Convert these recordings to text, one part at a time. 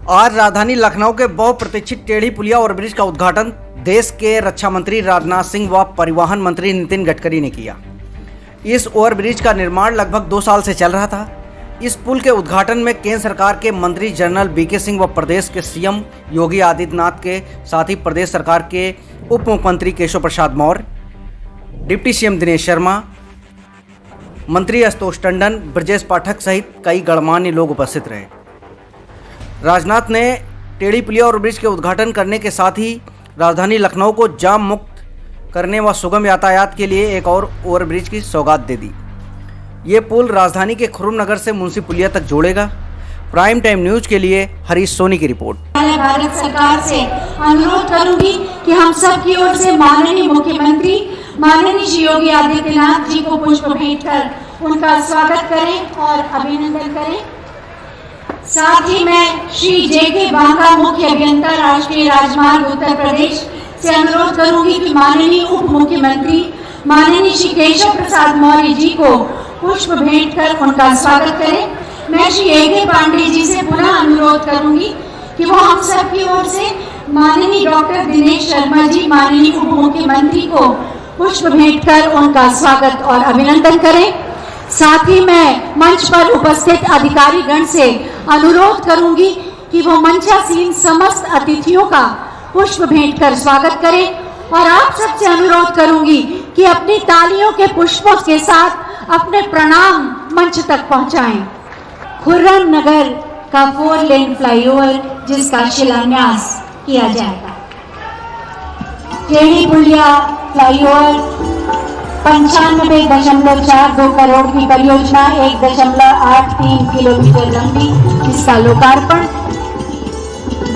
आज राजधानी लखनऊ के बहुप्रतीक्षित टेढ़ी पुलिया ओवरब्रिज का उद्घाटन देश के रक्षा मंत्री राजनाथ सिंह व परिवहन मंत्री नितिन गडकरी ने किया। इस ओवरब्रिज का निर्माण लगभग 2 साल से चल रहा था। इस पुल के उद्घाटन में केंद्र सरकार के मंत्री जनरल बीके सिंह व प्रदेश के सीएम योगी आदित्यनाथ के साथ ही प्रदेश सरकार के उप मुख्यमंत्री केशव प्रसाद मौर्य, डिप्टी सीएम दिनेश शर्मा, मंत्री आशुतोष टंडन, ब्रजेश पाठक सहित कई गणमान्य लोग उपस्थित रहे। राजनाथ ने टेढ़ी पुलिया ओवरब्रिज के उद्घाटन करने के साथ ही राजधानी लखनऊ को जाम मुक्त करने व सुगम यातायात के लिए एक और ओवरब्रिज की सौगात दे दी। ये पुल राजधानी के खुर्रम नगर से मुंशी पुलिया तक जोड़ेगा। प्राइम टाइम न्यूज के लिए हरीश सोनी की रिपोर्ट। भारत सरकार से अनुरोध करूंगी कि हम सब की ओर से माननीय मुख्यमंत्री माननीय श्री योगी आदित्यनाथ जी को पुष्प भेंट कर उनका स्वागत करें और अभिनंदन करें। साथ ही मैं श्री जेके बांका मुख्य अभियंता राष्ट्रीय राजमार्ग उत्तर प्रदेश से अनुरोध करूंगी कि माननीय उप मुख्यमंत्री माननीय श्री केशव प्रसाद मौर्य जी को पुष्प भेंट कर उनका स्वागत करें। मैं श्री एके पांडे जी से पुनः अनुरोध करूंगी कि वो हम सब की ओर से माननीय डॉक्टर दिनेश शर्मा जी माननीय उप मुख्यमंत्री को पुष्प भेंट कर उनका स्वागत और अभिनंदन करें। साथ ही मैं मंच पर उपस्थित अधिकारी गण से अनुरोध करूंगी कि वो मंचासीन समस्त अतिथियों का पुष्प भेंट कर स्वागत करें और आप सबसे अनुरोध करूंगी कि अपनी तालियों के पुष्पों के साथ अपने प्रणाम मंच तक पहुंचाएं। खुर्रम नगर का 4 लेन फ्लाईओवर जिसका शिलान्यास किया जाएगा। टेढ़ी पुलिया फ्लाईओवर 95.42 करोड़ की परियोजना 1.83 किलोमीटर लंबी, जिसका लोकार्पण,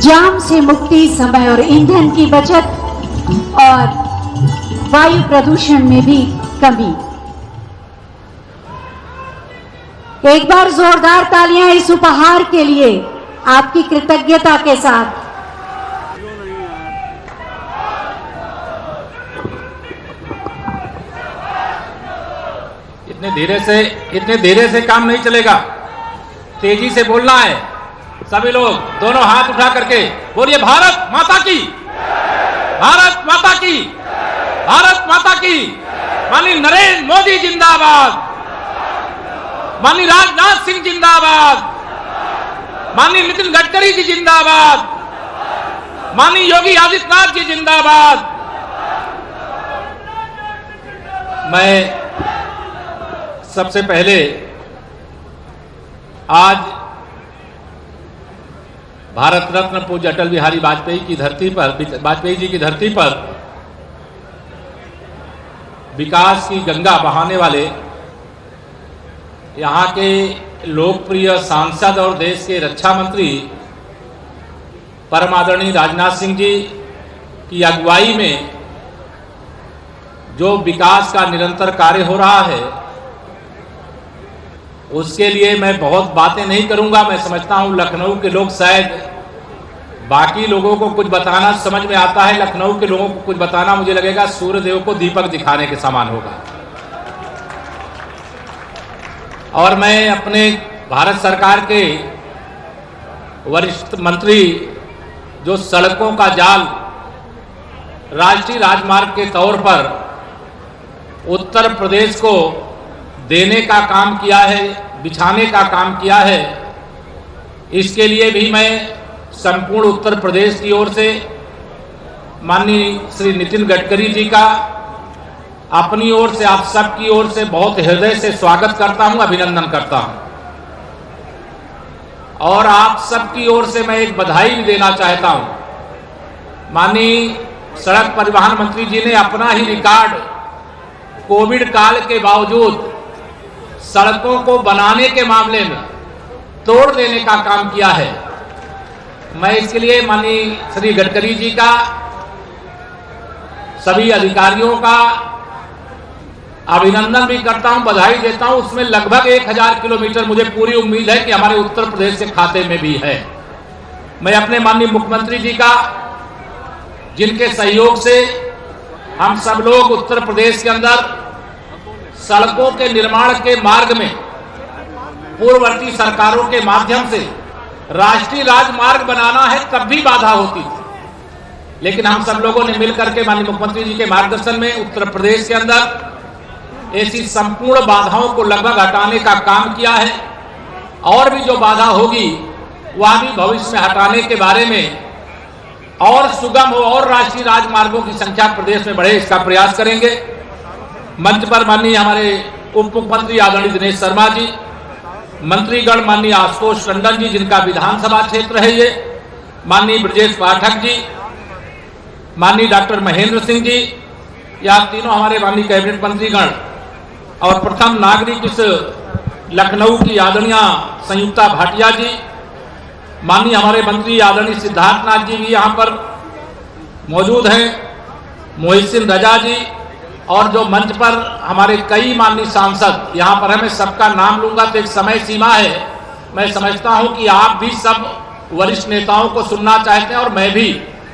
जाम से मुक्ति, समय और ईंधन की बचत और वायु प्रदूषण में भी कमी। एक बार जोरदार तालियां इस उपहार के लिए आपकी कृतज्ञता के साथ। इतने धीरे से काम नहीं चलेगा, तेजी से बोलना है। सभी लोग दोनों हाथ उठा करके बोलिए भारत माता की, भारत माता की, भारत माता की। माननीय नरेंद्र मोदी जिंदाबाद, माननीय राजनाथ सिंह जिंदाबाद, माननीय नितिन गडकरी जी जिंदाबाद, माननीय योगी आदित्यनाथ जी जिंदाबाद। मैं सबसे पहले आज भारत रत्न पूज्य अटल बिहारी वाजपेयी जी की धरती पर विकास की गंगा बहाने वाले यहाँ के लोकप्रिय सांसद और देश के रक्षा मंत्री परम आदरणीय राजनाथ सिंह जी की अगुवाई में जो विकास का निरंतर कार्य हो रहा है, उसके लिए मैं बहुत बातें नहीं करूंगा। मैं समझता हूं लखनऊ के लोग, शायद बाकी लोगों को कुछ बताना समझ में आता है, लखनऊ के लोगों को कुछ बताना मुझे लगेगा सूर्यदेव को दीपक दिखाने के समान होगा। और मैं अपने भारत सरकार के वरिष्ठ मंत्री जो सड़कों का जाल राष्ट्रीय राजमार्ग के तौर पर उत्तर प्रदेश को देने का काम किया है, बिछाने का काम किया है, इसके लिए भी मैं संपूर्ण उत्तर प्रदेश की ओर से माननीय श्री नितिन गडकरी जी का अपनी ओर से, आप सब की ओर से बहुत हृदय से स्वागत करता हूं, अभिनंदन करता हूं। और आप सब की ओर से मैं एक बधाई भी देना चाहता हूं। माननीय सड़क परिवहन मंत्री जी ने अपना ही रिकॉर्ड कोविड काल के बावजूद सड़कों को बनाने के मामले में तोड़ देने का काम किया है। मैं इसके लिए माननीय श्री गडकरी जी का, सभी अधिकारियों का अभिनंदन भी करता हूं, बधाई देता हूं। उसमें लगभग 1000 किलोमीटर मुझे पूरी उम्मीद है कि हमारे उत्तर प्रदेश के खाते में भी है। मैं अपने माननीय मुख्यमंत्री जी का, जिनके सहयोग से हम सब लोग उत्तर प्रदेश के अंदर सड़कों के निर्माण के मार्ग में पूर्ववर्ती सरकारों के माध्यम से राष्ट्रीय राजमार्ग बनाना है तब भी बाधा होती थी, लेकिन हम सब लोगों ने मिलकर के माननीय मुख्यमंत्री जी के मार्गदर्शन में उत्तर प्रदेश के अंदर ऐसी संपूर्ण बाधाओं को लगभग हटाने का काम किया है। और भी जो बाधा होगी वह भी भविष्य में हटाने के बारे में और सुगम हो और राष्ट्रीय राजमार्गों की संख्या प्रदेश में बढ़े, इसका प्रयास करेंगे। मंच पर माननीय हमारे उप मुख्यमंत्री आदरणीय दिनेश शर्मा जी, मंत्रीगण माननीय आशुतोष टंडन जी जिनका विधानसभा क्षेत्र है ये, माननीय ब्रजेश पाठक जी, माननीय डॉक्टर महेंद्र सिंह जी, यह तीनों हमारे माननीय कैबिनेट मंत्रीगण, और प्रथम नागरिक इस लखनऊ की आदरणीय संयुक्ता भाटिया जी, माननीय हमारे मंत्री आदरणीय सिद्धार्थनाथ जी भी यहाँ पर मौजूद हैं, मोहिसिन रजा जी, और जो मंच पर हमारे कई माननीय सांसद यहाँ पर है। मैं सबका नाम लूंगा तो एक समय सीमा है। मैं समझता हूँ कि आप भी सब वरिष्ठ नेताओं को सुनना चाहते हैं और मैं भी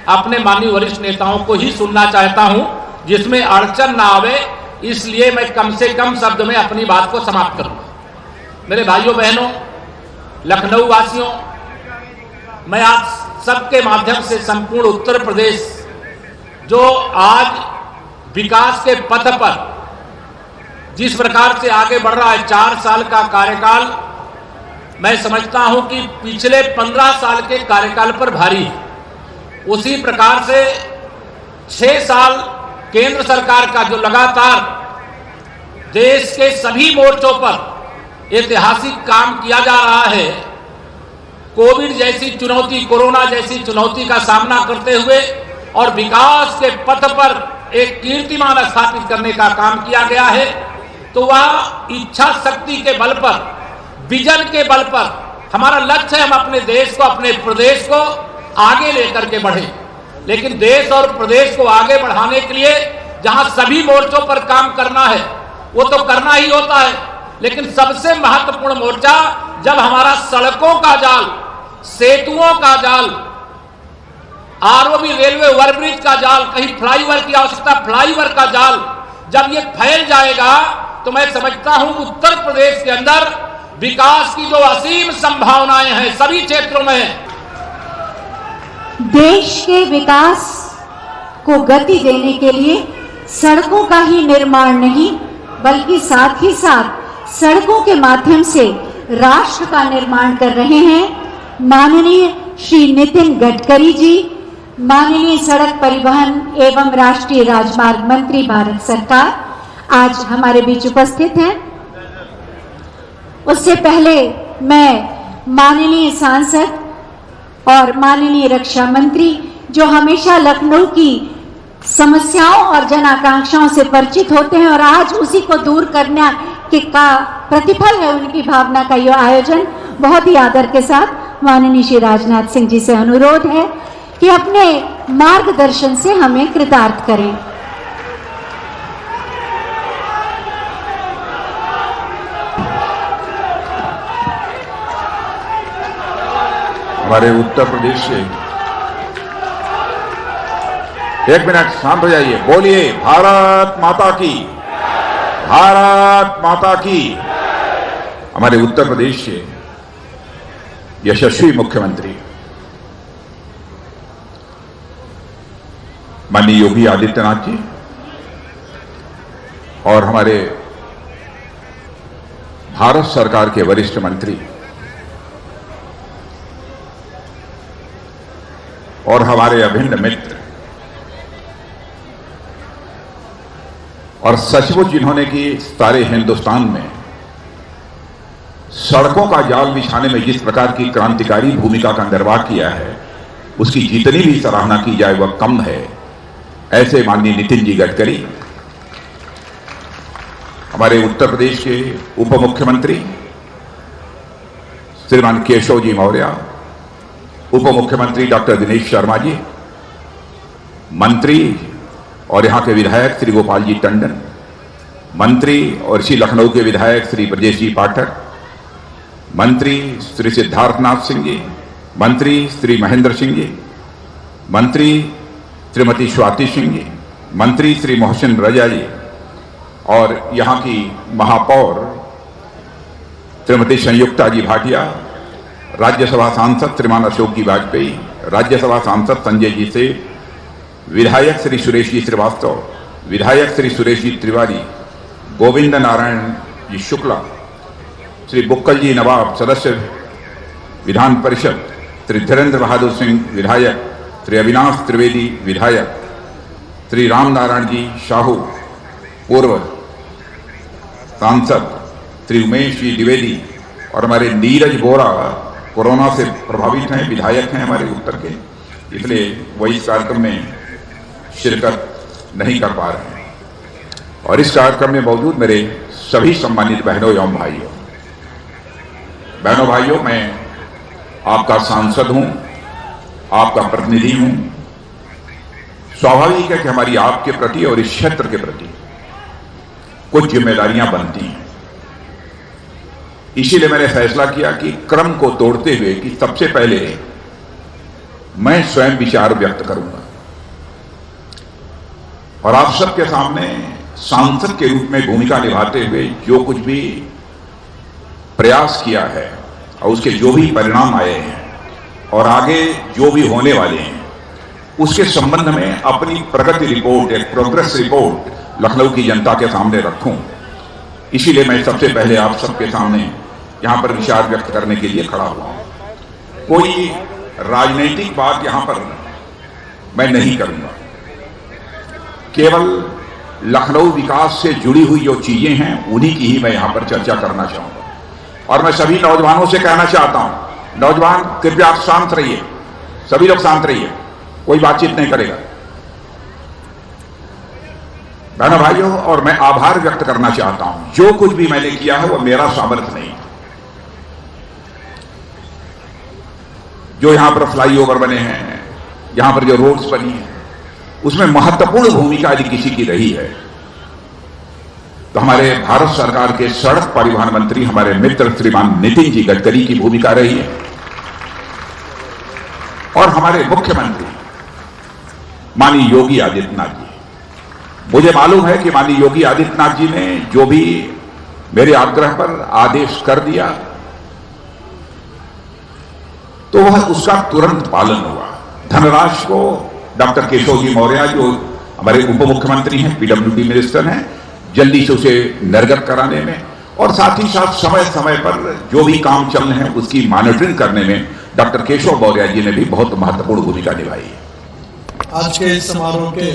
अपने माननीय वरिष्ठ नेताओं को ही सुनना चाहता हूँ जिसमें अड़चन ना आवे, इसलिए मैं कम से कम शब्द में अपनी बात को समाप्त करूँगा। मेरे भाइयों बहनों, लखनऊ वासियों, मैं आज सबके माध्यम से संपूर्ण उत्तर प्रदेश जो आज विकास के पथ पर जिस प्रकार से आगे बढ़ रहा है, 4 साल का कार्यकाल मैं समझता हूं कि पिछले 15 साल के कार्यकाल पर भारी है। उसी प्रकार से 6 साल केंद्र सरकार का जो लगातार देश के सभी मोर्चों पर ऐतिहासिक काम किया जा रहा है, कोविड जैसी चुनौती, कोरोना जैसी चुनौती का सामना करते हुए और विकास के पथ पर एक कीर्तिमान स्थापित करने का काम किया गया है, तो वह इच्छा शक्ति के बल पर, विजन के बल पर हमारा लक्ष्य है हम अपने देश को, अपने प्रदेश को आगे लेकर के बढ़े। लेकिन देश और प्रदेश को आगे बढ़ाने के लिए जहां सभी मोर्चों पर काम करना है वो तो करना ही होता है, लेकिन सबसे महत्वपूर्ण मोर्चा जब हमारा सड़कों का जाल, सेतुओं का जाल, आरओबी रेलवे ओवरब्रिज का जाल, कहीं फ्लाईओवर की आवश्यकता, फ्लाईओवर का जाल जब ये फैल जाएगा तो मैं समझता हूं उत्तर प्रदेश के अंदर विकास की जो असीम संभावनाएं हैं सभी क्षेत्रों में हैं। देश के विकास को गति देने के लिए सड़कों का ही निर्माण नहीं बल्कि साथ ही साथ सड़कों के माध्यम से राष्ट्र का निर्माण कर रहे हैं माननीय श्री नितिन गडकरी जी, माननीय सड़क परिवहन एवं राष्ट्रीय राजमार्ग मंत्री भारत सरकार आज हमारे बीच उपस्थित हैं। उससे पहले मैं माननीय सांसद और माननीय रक्षा मंत्री जो हमेशा लखनऊ की समस्याओं और जन आकांक्षाओं से परिचित होते हैं और आज उसी को दूर करने के का प्रतिफल है उनकी भावना का यह आयोजन, बहुत ही आदर के साथ माननीय श्री राजनाथ सिंह जी से अनुरोध है कि अपने मार्गदर्शन से हमें कृतार्थ करें। हमारे उत्तर प्रदेश से, एक मिनट शांत हो जाइए, बोलिए भारत माता की, भारत माता की। हमारे उत्तर प्रदेश से यशस्वी मुख्यमंत्री माननीय योगी आदित्यनाथ जी और हमारे भारत सरकार के वरिष्ठ मंत्री और हमारे अभिन्न मित्र और सचमुच जिन्होंने कि सारे हिंदुस्तान में सड़कों का जाल बिछाने में जिस प्रकार की क्रांतिकारी भूमिका का निर्वाह किया है उसकी जितनी भी सराहना की जाए वह कम है। ऐसे माननीय नितिन जी गडकरी, हमारे उत्तर प्रदेश के उप मुख्यमंत्री श्रीमान केशव जी मौर्य, उप मुख्यमंत्री डॉक्टर दिनेश शर्मा जी, मंत्री और यहाँ के विधायक श्री गोपाल जी टंडन, मंत्री और इसी लखनऊ के विधायक श्री ब्रजेश जी पाठक, मंत्री श्री सिद्धार्थनाथ सिंह जी, मंत्री श्री महेंद्र सिंह जी, मंत्री श्रीमती स्वाति सिंह जी, मंत्री श्री मोहसिन रजा जी और यहाँ की महापौर श्रीमती संयुक्ता जी भाटिया राज्यसभा सांसद श्रीमान अशोक जी वाजपेयी, राज्यसभा सांसद संजय जी से, विधायक श्री सुरेश जी श्रीवास्तव, विधायक श्री सुरेश जी तिवारी, गोविंद नारायण जी शुक्ला, श्री बुक्कल जी नवाब सदस्य विधान परिषद, श्री धीरेन्द्र बहादुर सिंह विधायक, श्री अविनाश त्रिवेदी विधायक, श्री राम नारायण जी साहू पूर्व सांसद, श्री उमेश जी द्विवेदी और हमारे नीरज बोरा कोरोना से प्रभावित हैं, विधायक हैं हमारे उत्तर के, इसलिए वो इस कार्यक्रम में शिरकत नहीं कर पा रहे हैं। और इस कार्यक्रम में मौजूद मेरे सभी सम्मानित बहनों एवं भाइयों, मैं आपका सांसद हूं, आपका प्रतिनिधि हूं। स्वाभाविक है कि हमारी आपके प्रति और इस क्षेत्र के प्रति कुछ जिम्मेदारियां बनती हैं। इसीलिए मैंने फैसला किया कि क्रम को तोड़ते हुए कि सबसे पहले मैं स्वयं विचार व्यक्त करूंगा और आप सबके सामने सांसद के रूप में भूमिका निभाते हुए जो कुछ भी प्रयास किया है और उसके जो भी परिणाम आए हैं और आगे जो भी होने वाले हैं उसके संबंध में अपनी प्रगति रिपोर्ट, एक प्रोग्रेस रिपोर्ट लखनऊ की जनता के सामने रखूं। इसीलिए मैं सबसे पहले आप सबके सामने यहां पर विचार व्यक्त करने के लिए खड़ा हुआ हूं। कोई राजनीतिक बात यहां पर मैं नहीं करूंगा, केवल लखनऊ विकास से जुड़ी हुई जो चीजें हैं उन्हीं की ही मैं यहां पर चर्चा करना चाहूंगा। और मैं सभी नौजवानों से कहना चाहता हूं, नौजवान कृपया आप शांत रहिए, सभी लोग शांत रहिए, कोई बातचीत नहीं करेगा। बहनों भाइयों, और मैं आभार व्यक्त करना चाहता हूं, जो कुछ भी मैंने किया है वो मेरा सामर्थ्य नहीं। जो यहां पर फ्लाईओवर बने हैं, यहां पर जो रोड्स बनी हैं, उसमें महत्वपूर्ण भूमिका यदि किसी की रही है तो हमारे भारत सरकार के सड़क परिवहन मंत्री हमारे मित्र श्रीमान नितिन जी गडकरी की भूमिका रही है और हमारे मुख्यमंत्री माननीय योगी आदित्यनाथ जी। मुझे मालूम है कि माननीय योगी आदित्यनाथ जी ने जो भी मेरे आग्रह पर आदेश कर दिया तो वह उसका तुरंत पालन हुआ। धनराशि को डॉक्टर केशव जी मौर्य जो हमारे उप मुख्यमंत्री हैं, पीडब्ल्यूडी मिनिस्टर हैं, जल्दी से उसे निर्गत कराने में और साथ ही साथ समय समय पर जो भी काम चल रहे हैं उसकी मॉनिटरिंग करने में डॉक्टर केशव मौर्य जी ने भी बहुत महत्वपूर्ण भूमिका निभाई है। आज के इस समारोह के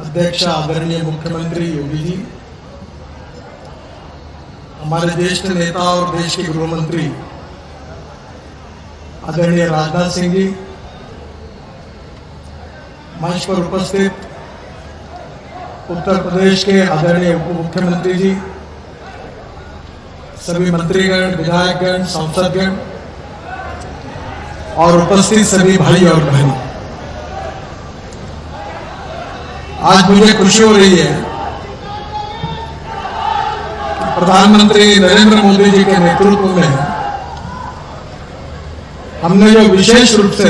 अध्यक्ष आदरणीय मुख्यमंत्री योगी जी, हमारे ज्येष्ठ नेता और देश के गृह मंत्री आदरणीय राजनाथ सिंह जी, मंच पर उपस्थित उत्तर प्रदेश के आदरणीय उप मुख्यमंत्री जी, सभी मंत्रीगण, विधायकगण, सांसदगण और उपस्थित सभी भाई और बहनों, आज मुझे खुशी हो रही है कि प्रधानमंत्री नरेंद्र मोदी जी के नेतृत्व में हमने जो विशेष रूप से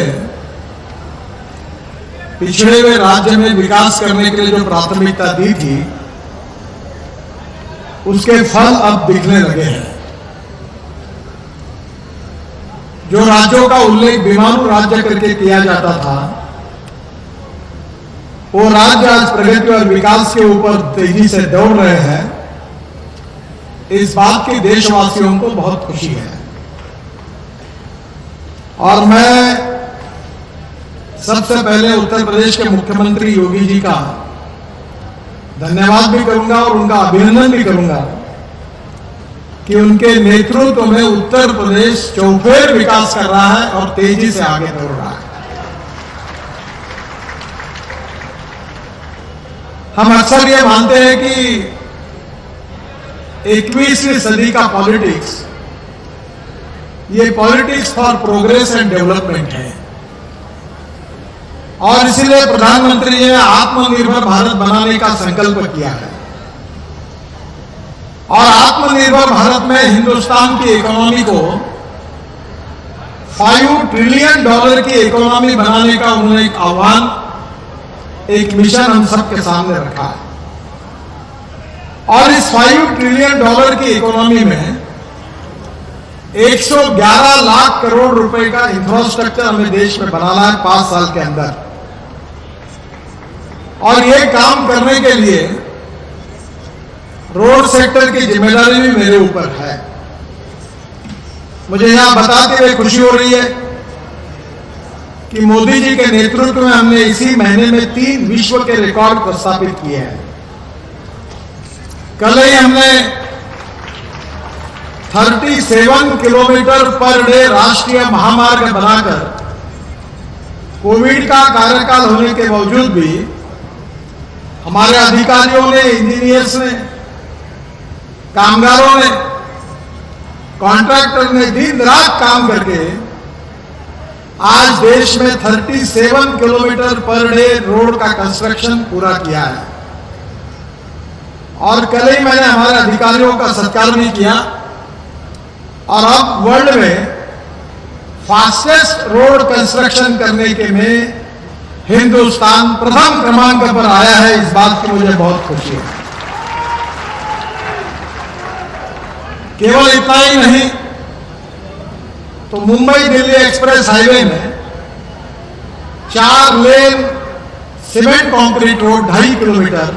पिछड़े हुए राज्य में विकास करने के लिए जो प्राथमिकता दी थी उसके फल अब दिखने लगे हैं। जो राज्यों का उल्लेख विमानू राज्य करके किया जाता था वो राज्य आज प्रगति और विकास के ऊपर तेजी से दौड़ रहे हैं। इस बात की देशवासियों को बहुत खुशी है और मैं सबसे पहले उत्तर प्रदेश के मुख्यमंत्री योगी जी का धन्यवाद भी करूंगा और उनका अभिनंदन भी करूंगा कि उनके नेतृत्व में उत्तर प्रदेश चौफेर विकास कर रहा है और तेजी से आगे बढ़ रहा है। हम अक्सर ये मानते हैं कि 21वीं सदी का पॉलिटिक्स ये politics for progress and development है और इसीलिए प्रधानमंत्री जी ने आत्मनिर्भर भारत बनाने का संकल्प किया है और आत्मनिर्भर भारत में हिंदुस्तान की इकोनॉमी को $5 ट्रिलियन की इकोनॉमी बनाने का उन्होंने एक आह्वान, एक मिशन हम सबके सामने रखा है और इस $5 ट्रिलियन की इकोनॉमी में 111 लाख करोड़ रुपए का इंफ्रास्ट्रक्चर हमें देश में बनाना है 5 साल के अंदर। और ये काम करने के लिए रोड सेक्टर की जिम्मेदारी भी मेरे ऊपर है। मुझे यहां बताते हुए खुशी हो रही है कि मोदी जी के नेतृत्व में हमने इसी महीने में 3 विश्व के रिकॉर्ड प्रस्थापित किए हैं। कल ही हमने 37 किलोमीटर पर डे राष्ट्रीय महामार्ग बनाकर कोविड का कार्यकाल होने के बावजूद भी हमारे अधिकारियों ने, इंजीनियर्स ने, कामगारों ने, कॉन्ट्रैक्टर ने दिन रात काम करके आज देश में 37 किलोमीटर पर डे रोड का कंस्ट्रक्शन पूरा किया है। और कल ही मैंने हमारे अधिकारियों का सत्कार भी किया और अब वर्ल्ड में फास्टेस्ट रोड कंस्ट्रक्शन करने के में हिंदुस्तान प्रथम क्रमांक पर आया है। इस बात की मुझे बहुत खुशी है। केवल इतना ही नहीं तो मुंबई दिल्ली एक्सप्रेस हाईवे में 4 लेन सीमेंट कंक्रीट रोड 2.5 किलोमीटर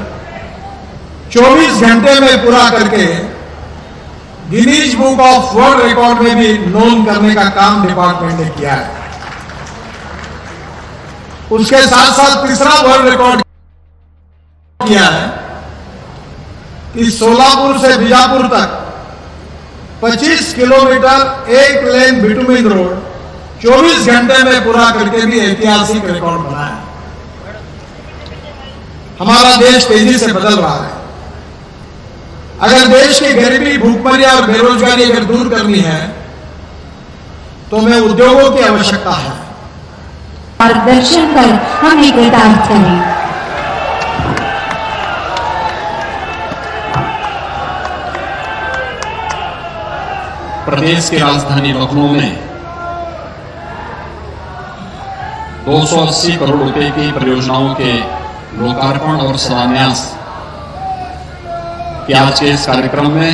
24 घंटे में पूरा करके Guinness book of world record में भी नोन करने का काम डिपार्टमेंट ने किया है। उसके साथ साथ तीसरा वर्ल्ड रिकॉर्ड किया है कि सोलापुर से बीजापुर तक 25 किलोमीटर 1 लेन बिटुमिन रोड 24 घंटे में पूरा करके भी ऐतिहासिक रिकॉर्ड बनाया। हमारा देश तेजी से बदल रहा है। अगर देश की गरीबी, भूखमरी और बेरोजगारी अगर दूर करनी है तो हमें उद्योगों की आवश्यकता है। मार्गदर्शन कर हम कृतार्थ करें। प्रदेश की राजधानी लखनऊ में 280 करोड़ रुपए की परियोजनाओं के लोकार्पण और शिलान्यास के आज के इस कार्यक्रम में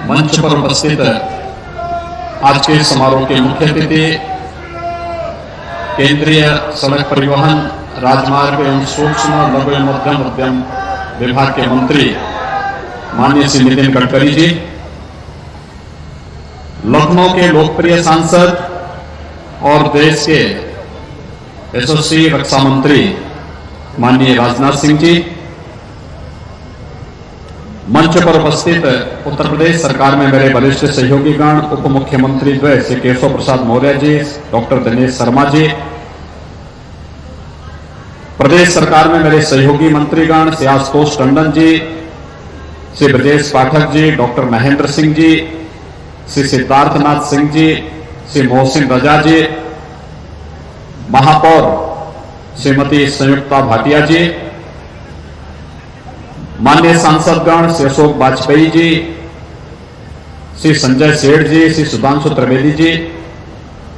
मंच पर उपस्थित आज के समारोह के मुख्य अतिथि केंद्रीय सड़क परिवहन, राजमार्ग एवं सूक्ष्म लघु एवं मध्यम उद्यम विभाग के मंत्री माननीय श्री नितिन गडकरी जी, लखनऊ के लोकप्रिय सांसद और देश के यशस्वी रक्षा मंत्री माननीय राजनाथ सिंह जी, मंच पर उपस्थित उत्तर प्रदेश सरकार में मेरे वरिष्ठ सहयोगीगण, उप मुख्यमंत्री द्वय श्री केशव प्रसाद मौर्य जी, डॉक्टर दिनेश शर्मा जी, प्रदेश सरकार में मेरे सहयोगी मंत्रीगण श्री आशुतोष टंडन जी, श्री ब्रजेश पाठक जी, डॉक्टर महेंद्र सिंह जी, श्री सिद्धार्थनाथ सिंह जी, श्री मोहसिन रजा जी, महापौर श्रीमती संयुक्ता भाटिया जी, माननीय सांसदगण श्री अशोक वाजपेयी जी, श्री संजय सेठ जी, श्री सुधांशु त्रिवेदी जी,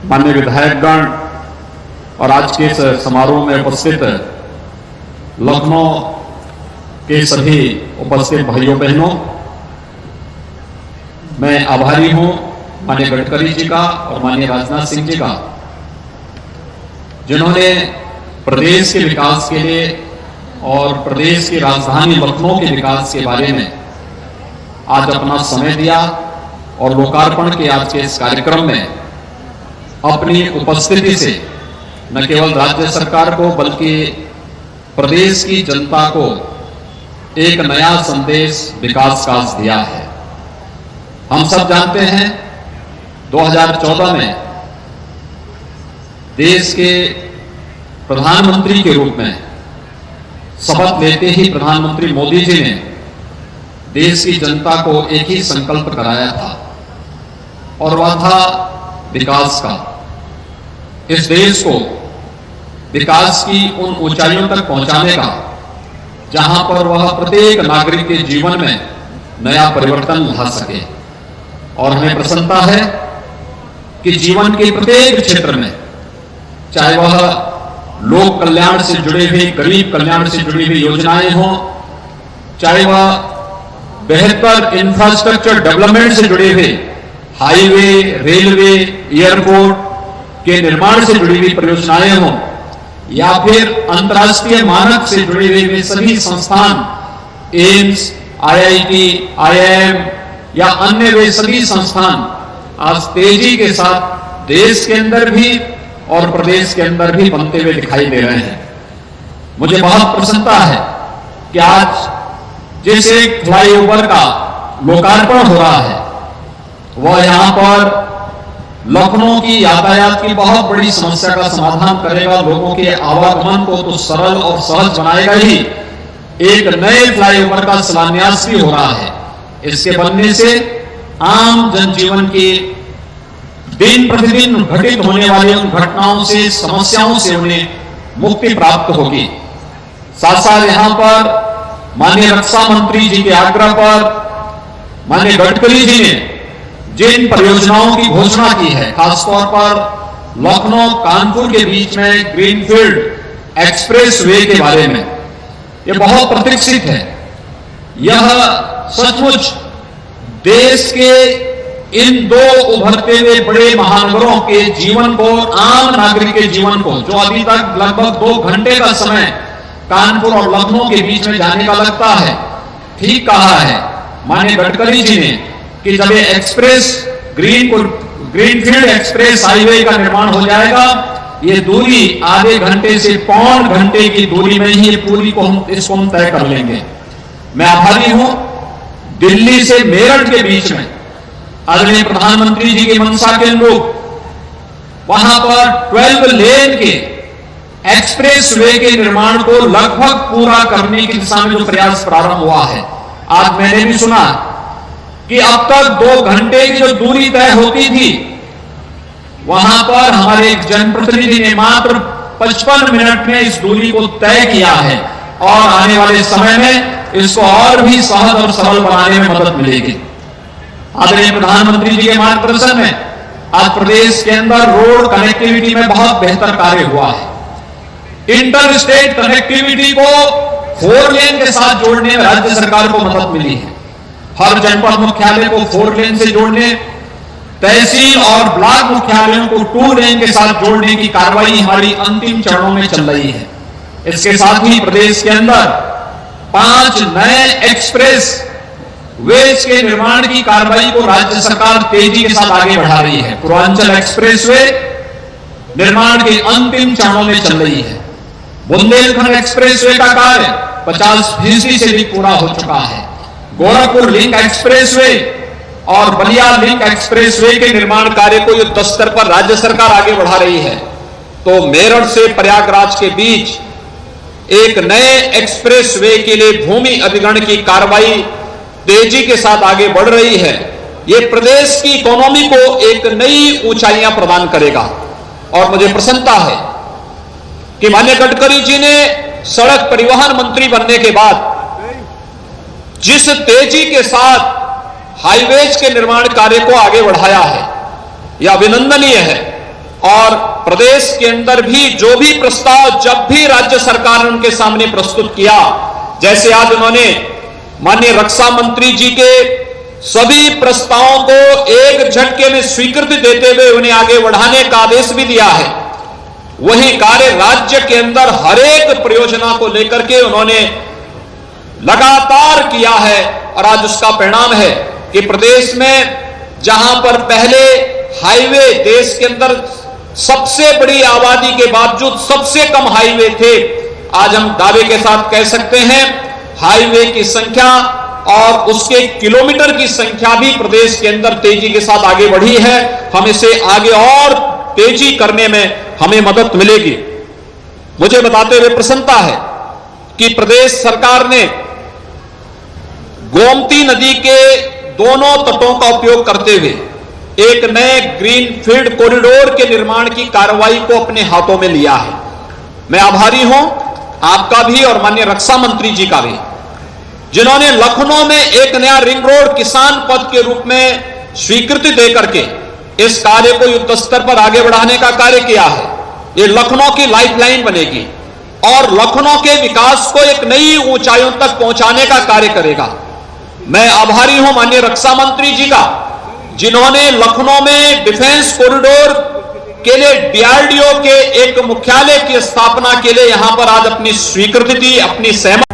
माननीय विधायकगण और आज के इस समारोह में उपस्थित लखनऊ के सभी उपस्थित भाइयों बहनों, मैं आभारी हूं माननीय गडकरी जी का और माननीय राजनाथ सिंह जी का, जिन्होंने प्रदेश के विकास के लिए और प्रदेश की राजधानी लखनऊ के विकास के बारे में आज अपना समय दिया और लोकार्पण के आज के इस कार्यक्रम में अपनी उपस्थिति से न केवल राज्य सरकार को बल्कि प्रदेश की जनता को एक नया संदेश विकास का दिया है। हम सब जानते हैं 2014 में देश के प्रधानमंत्री के रूप में शपथ लेते ही प्रधानमंत्री मोदी जी ने देश की जनता को एक ही संकल्प कराया था और वह था विकास का। इस देश को विकास की उन ऊंचाइयों तक पहुंचाने का जहां पर वह प्रत्येक नागरिक के जीवन में नया परिवर्तन ला सके। और हमें प्रसन्नता है कि जीवन के प्रत्येक क्षेत्र में, चाहे वह लोक कल्याण से जुड़े हुए, गरीब कल्याण से जुड़ी हुई योजनाएं हों, चाहे वह बेहतर इंफ्रास्ट्रक्चर डेवलपमेंट से जुड़े हुए हाईवे, रेलवे, एयरपोर्ट के निर्माण से जुड़ी हुई परियोजनाएं हों या फिर अंतर्राष्ट्रीय मानक से जुड़े हुए वे सभी संस्थान, एम्स, आईआईटी, आईआईएम या अन्य वे सभी संस्थान आज तेजी के साथ देश के अंदर भी और प्रदेश के अंदर भी बनते हुए दिखाई दे रहे हैं। मुझे बहुत प्रसन्नता है कि आज जिस एक फ्लाईओवर का लोकार्पण हो रहा है वह यहां पर लखनऊ की यातायात की बहुत बड़ी समस्या का समाधान करेगा, लोगों के आवागमन को तो सरल और सहज बनाएगा ही, एक नए फ्लाईओवर का शिलान्यास भी हो रहा है। इसके बनने से आम जनजीवन की दिन प्रतिदिन घटित होने वाली उन घटनाओं से, समस्याओं से उन्हें मुक्ति प्राप्त होगी। साथ साथ यहां पर माननीय रक्षा मंत्री जी के आग्रह पर माननीय गडकरी जी ने जिन परियोजनाओं की घोषणा की है, खासतौर पर लखनऊ कानपुर के बीच में ग्रीनफील्ड एक्सप्रेस वे के बारे में, यह बहुत प्रतीक्षित है। यह सचमुच देश के इन दो उभरते हुए बड़े महानगरों के जीवन को, आम नागरिक के जीवन को, जो अभी तक लगभग 2 घंटे का समय कानपुर और लखनऊ के बीच में जाने का लगता है, ठीक कहा है माननीय गडकरी जी ने कि जब ये एक्सप्रेस ग्रीनफील्ड एक्सप्रेस हाईवे का निर्माण हो जाएगा, ये दूरी आधे घंटे से पौन घंटे की दूरी में ही पूरी को हम तय कर लेंगे। मैं आभारी हूं दिल्ली से मेरठ के बीच में आदरणीय प्रधानमंत्री जी की मंशा के अनुरूप वहां पर 12 लेन के एक्सप्रेस वे के निर्माण को लगभग पूरा करने की दिशा में जो प्रयास प्रारंभ हुआ है। आज मैंने भी सुना कि अब तक 2 घंटे की जो दूरी तय होती थी, वहां पर हमारे एक जनप्रतिनिधि ने मात्र 55 मिनट में इस दूरी को तय किया है और आने वाले समय में इसको और भी सहज और सरल बनाने में मदद मिलेगी। आदरणीय प्रधानमंत्री जी के मार्गदर्शन में आज प्रदेश के अंदर रोड कनेक्टिविटी में बहुत बेहतर कार्य हुआ है। इंटर स्टेट कनेक्टिविटी को 4 लेन के साथ जोड़ने में राज्य सरकार को मदद मिली है। हर जनपद मुख्यालय को 4 लेन से जोड़ने, तहसील और ब्लॉक मुख्यालयों को 2 लेन के साथ जोड़ने की कार्रवाई हमारी अंतिम चरणों में चल रही है। इसके साथ ही प्रदेश के अंदर 5 नए एक्सप्रेस वेज के निर्माण की कार्रवाई को राज्य सरकार तेजी के साथ आगे बढ़ा रही है। पूर्वांचल एक्सप्रेस वे निर्माण के अंतिम चरणों में चल रही है। बुंदेलखंड एक्सप्रेस वे का कार्य 50% से भी पूरा हो चुका है। गोरखपुर लिंक एक्सप्रेस वे और बलिया लिंक एक्सप्रेस वे के निर्माण कार्य को युद्ध स्तर पर राज्य सरकार आगे बढ़ा रही है। तो मेरठ से प्रयागराज के बीच एक नए एक्सप्रेस वे के लिए भूमि अधिग्रहण की कार्रवाई तेजी के साथ आगे बढ़ रही है। यह प्रदेश की इकोनॉमी को एक नई ऊंचाइयां प्रदान करेगा और मुझे प्रसन्नता है कि माननीय गडकरी जी ने सड़क परिवहन मंत्री बनने के बाद जिस तेजी के साथ हाईवेज के निर्माण कार्य को आगे बढ़ाया है, यह अभिनंदनीय है। और प्रदेश के अंदर भी जो भी प्रस्ताव जब भी राज्य सरकार ने उनके सामने प्रस्तुत किया, जैसे आज उन्होंने माननीय रक्षा मंत्री जी के सभी प्रस्तावों को एक झटके में स्वीकृति देते हुए उन्हें आगे बढ़ाने का आदेश भी दिया है, वही कार्य राज्य के अंदर हर एक परियोजना को लेकर के उन्होंने लगातार किया है। और आज उसका परिणाम है कि प्रदेश में जहां पर पहले हाईवे देश के अंदर सबसे बड़ी आबादी के बावजूद सबसे कम हाईवे थे, आज हम दावे के साथ कह सकते हैं हाईवे की संख्या और उसके किलोमीटर की संख्या भी प्रदेश के अंदर तेजी के साथ आगे बढ़ी है। हम इसे आगे और तेजी करने में हमें मदद मिलेगी। मुझे बताते हुए प्रसन्नता है कि प्रदेश सरकार ने गोमती नदी के दोनों तटों का उपयोग करते हुए एक नए ग्रीनफील्ड कॉरिडोर के निर्माण की कार्रवाई को अपने हाथों में लिया है। मैं आभारी हूं आपका भी और माननीय रक्षा मंत्री जी का भी, जिन्होंने लखनऊ में एक नया रिंग रोड किसान पथ के रूप में स्वीकृति देकर के इस कार्य को युद्ध स्तर पर आगे बढ़ाने का कार्य किया है। ये लखनऊ की लाइफलाइन बनेगी और लखनऊ के विकास को एक नई ऊंचाइयों तक पहुंचाने का कार्य करेगा। मैं आभारी हूं माननीय रक्षा मंत्री जी का, जिन्होंने लखनऊ में डिफेंस कॉरिडोर के लिए डीआरडीओ के एक मुख्यालय की स्थापना के लिए यहां पर आज अपनी स्वीकृति दी, अपनी सहमति